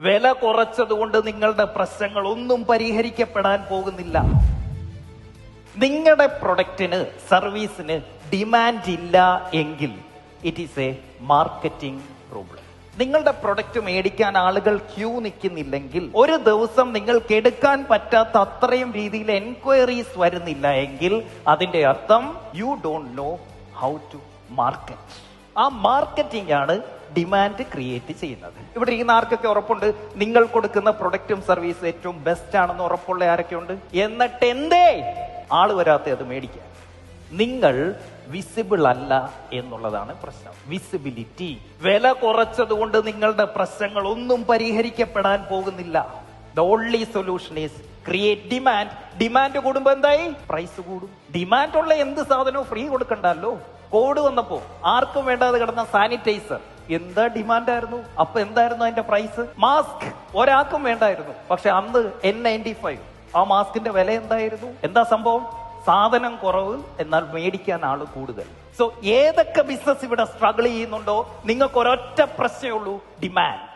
വില കുറച്ചതുകൊണ്ട് നിങ്ങളുടെ പ്രശ്നങ്ങൾ ഒന്നും പരിഹരിക്കപ്പെടാൻ പോകുന്നില്ല. നിങ്ങളുടെ പ്രൊഡക്റ്റിന് സർവീസിന് ഡിമാൻഡ് ഇല്ല എങ്കിൽ it is A marketing problem. നിങ്ങളുടെ പ്രൊഡക്റ്റ് മേടിക്കാൻ ആളുകൾ ക്യൂ നിൽക്കുന്നില്ലെങ്കിൽ, ഒരു ദിവസം നിങ്ങൾക്ക് എടുക്കാൻ പറ്റാത്ത അത്രയും രീതിയിൽ എൻക്വയറീസ് വരുന്നില്ല എങ്കിൽ അതിന്റെ അർത്ഥം you don't know how to market. ആ മാർക്കറ്റിംഗ് ആണ് ഡിമാൻഡ് ക്രിയേറ്റ് ചെയ്യുന്നത്. ഇവിടെ ഇരിക്കുന്ന ആർക്കൊക്കെ ഉറപ്പുണ്ട് നിങ്ങൾ കൊടുക്കുന്ന പ്രൊഡക്റ്റും സർവീസും ഏറ്റവും ബെസ്റ്റ് ആണെന്ന് ഉറപ്പുള്ള ആരൊക്കെയുണ്ട്? എന്നിട്ട് എന്തേ ആള് വരാത്ത അത് മേടിക്കാൻ? നിങ്ങൾ വിസിബിൾ അല്ല എന്നുള്ളതാണ് പ്രശ്നം. വിസിബിലിറ്റി. വില കുറച്ചതുകൊണ്ട് നിങ്ങളുടെ പ്രശ്നങ്ങൾ ഒന്നും പരിഹരിക്കപ്പെടാൻ പോകുന്നില്ല. The only solution is create demand. Demand കൂടുമ്പോ എന്തായി? പ്രൈസ് കൂടും. ഡിമാൻഡ് ഉള്ള എന്ത് സാധനവും ഫ്രീ കൊടുക്കണ്ടല്ലോ. കോവിഡ് വന്നപ്പോ ആർക്കും വേണ്ടാതെ കിടന്ന സാനിറ്റൈസർ എന്താ ഡിമാൻഡ് ആയിരുന്നു. അപ്പൊ എന്തായിരുന്നു അതിന്റെ പ്രൈസ്? മാസ്ക് ഒരാൾക്കും വേണ്ടായിരുന്നു, പക്ഷെ അന്ന് N95 ആ മാസ്കിന്റെ വില എന്തായിരുന്നു? എന്താ സംഭവം? സാധനം കുറവ്, എന്നാൽ മേടിക്കാൻ ആള് കൂടുതൽ. സോ ഏതൊക്കെ ബിസിനസ് ഇവിടെ സ്ട്രഗിൾ ചെയ്യുന്നുണ്ടോ, നിങ്ങൾക്ക് ഒരൊറ്റ പ്രശ്നമേ ഉള്ളൂ, ഡിമാൻഡ്.